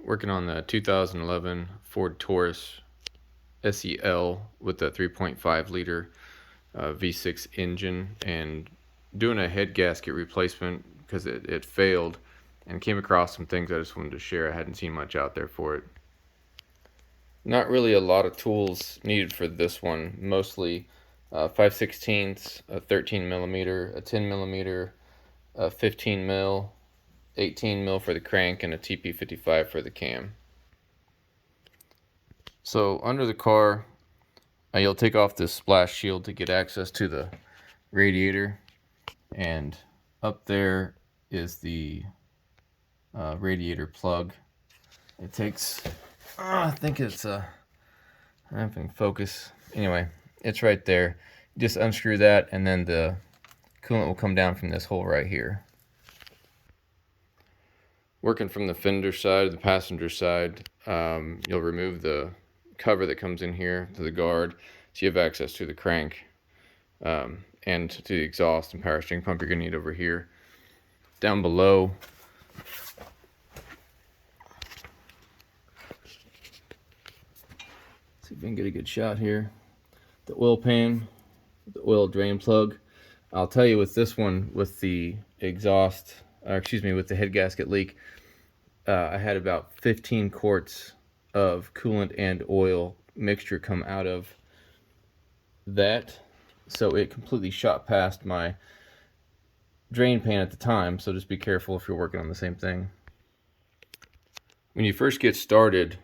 Working on the 2011 Ford Taurus SEL with the 3.5 liter V6 engine, and doing a head gasket replacement because it failed, and came across some things I just wanted to share. I hadn't seen much out there for it. Not really a lot of tools needed for this one, mostly 5/16, a 13 millimeter, a 10 millimeter, a 15 mil, 18 mil for the crank, and a TP55 for the cam. So under the car, you'll take off this splash shield to get access to the radiator, and up there is the radiator plug. It takes, I think it's I'm having focus. Anyway, it's right there. Just unscrew that, and then the coolant will come down from this hole right here. Working from the fender side, the passenger side, you'll remove the cover that comes in here to the guard, so you have access to the crank and to the exhaust and power steering pump you're going to need over here. Down below, see if we can get a good shot here. The oil pan, the oil drain plug. I'll tell you, with this one, with the exhaust, with the head gasket leak, I had about 15 quarts of coolant and oil mixture come out of that, so it completely shot past my drain pan at the time. So just be careful if you're working on the same thing. When you first get started,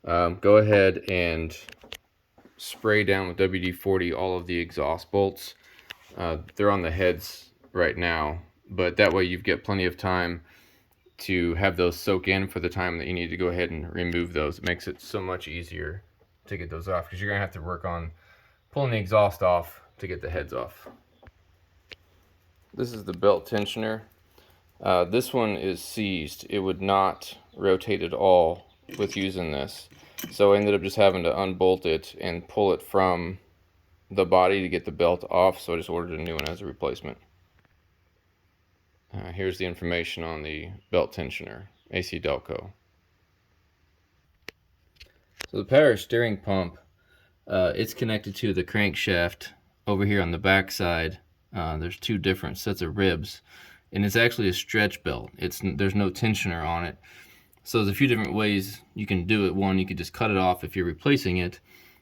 go ahead and spray down with WD-40 all of the exhaust bolts. They're on the heads right now, but that way you've got plenty of time to have those soak in for the time that you need to go ahead and remove those. It makes it so much easier to get those off, because you're going to have to work on pulling the exhaust off to get the heads off. This is the belt tensioner. This one is seized. It would not rotate at all with using this, so I ended up just having to unbolt it and pull it from the body to get the belt off, so I just ordered a new one as a replacement. Here's the information on the belt tensioner, AC Delco. So the power steering pump, it's connected to the crankshaft over here on the back side. There's two different sets of ribs, and it's actually a stretch belt. There's no tensioner on it. So there's a few different ways you can do it. One, you could just cut it off if you're replacing it,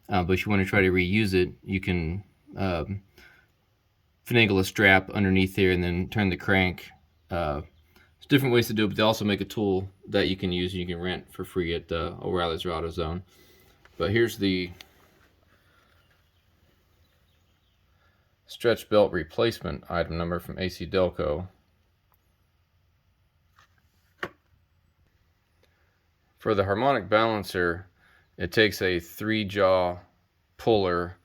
but if you want to try to reuse it, you can finagle a strap underneath here and then turn the crank. There's different ways to do it, but they also make a tool that you can use and you can rent for free at O'Reilly's or AutoZone. But here's the stretch belt replacement item number from AC Delco. For the harmonic balancer, it takes a 3-jaw puller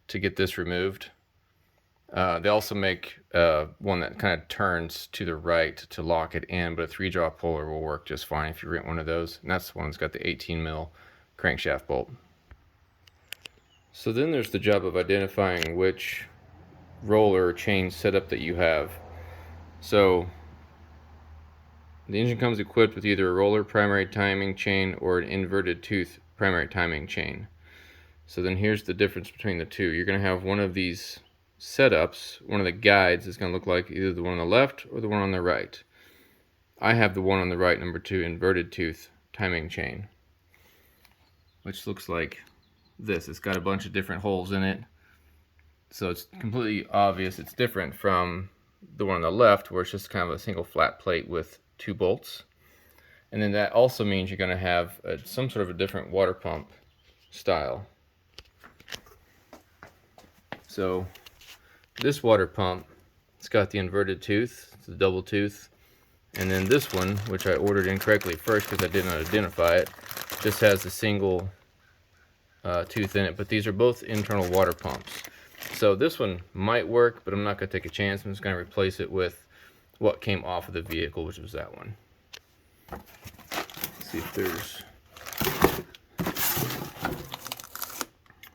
to get this removed. They also make one that kind of turns to the right to lock it in, but a 3-jaw puller will work just fine if you rent one of those. And that's the one that's got the 18 mil crankshaft bolt. So then there's the job of identifying which roller chain setup that you have. So the engine comes equipped with either a roller primary timing chain or an inverted tooth primary timing chain. So then here's the difference between the two. You're going to have one of these setups, one of the guides is going to look like either the one on the left or the one on the right. I have the one on the right, number 2, inverted tooth timing chain, which looks like this. It's got a bunch of different holes in it, so it's completely obvious it's different from the one on the left, where it's just kind of a single flat plate with 2 bolts. And then that also means you're going to have some sort of a different water pump style. So this water pump, it's got the inverted tooth, it's a double tooth, and then this one, which I ordered incorrectly first because I didn't identify it, just has a single tooth in it. But these are both internal water pumps. So this one might work, but I'm not going to take a chance. I'm just going to replace it with what came off of the vehicle, which was that one. Let's see if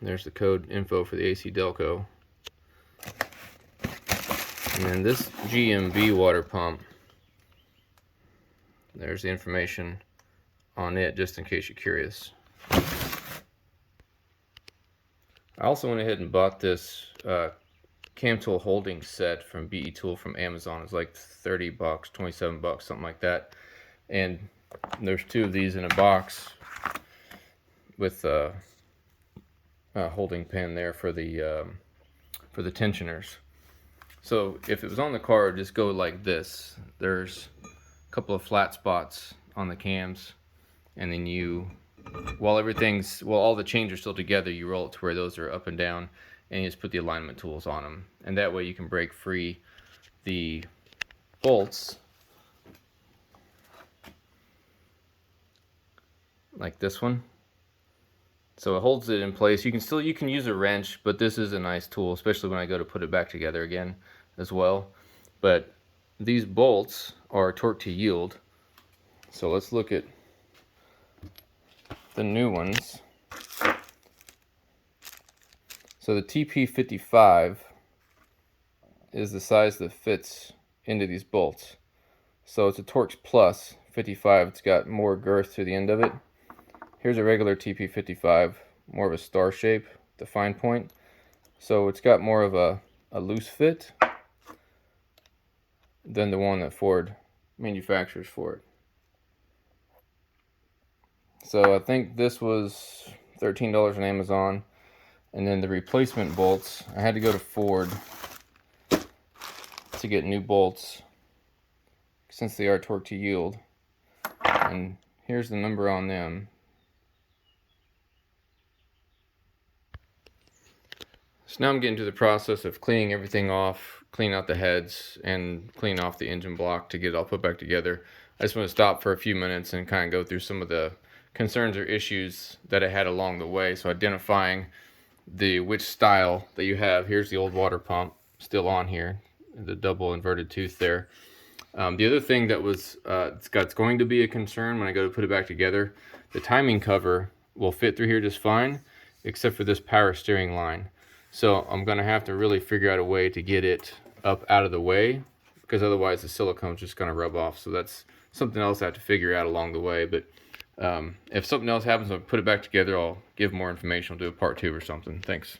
there's the code info for the AC Delco. And then this GMB water pump, there's the information on it, just in case you're curious. I also went ahead and bought this cam tool holding set from BETool from Amazon. It's like 30 bucks, 27 bucks, something like that. And there's 2 of these in a box with a holding pin there for the tensioners. So if it was on the car, it'd just go like this. There's a couple of flat spots on the cams, and then you, while all the chains are still together, you roll it to where those are up and down, and you just put the alignment tools on them, and that way you can break free the bolts like this one. So it holds it in place. You can use a wrench, but this is a nice tool, especially when I go to put it back together again as well. But these bolts are torque to yield. So let's look at the new ones. So the TP55 is the size that fits into these bolts. So it's a Torx Plus 55. It's got more girth to the end of it. Here's a regular TP55, more of a star shape, the fine point. So it's got more of a loose fit than the one that Ford manufactures for it. So I think this was $13 on Amazon. And then the replacement bolts, I had to go to Ford to get new bolts since they are torque to yield. And here's the number on them. So now I'm getting to the process of cleaning everything off, cleaning out the heads, and cleaning off the engine block to get it all put back together. I just want to stop for a few minutes and kind of go through some of the concerns or issues that I had along the way. So identifying which style that you have. Here's the old water pump still on here, the double inverted tooth there. The other thing that was it's going to be a concern when I go to put it back together, the timing cover will fit through here just fine, except for this power steering line. So I'm going to have to really figure out a way to get it up out of the way, because otherwise the silicone's just going to rub off. So that's something else I have to figure out along the way. But if something else happens, I'll put it back together. I'll give more information. I'll do a part 2 or something. Thanks.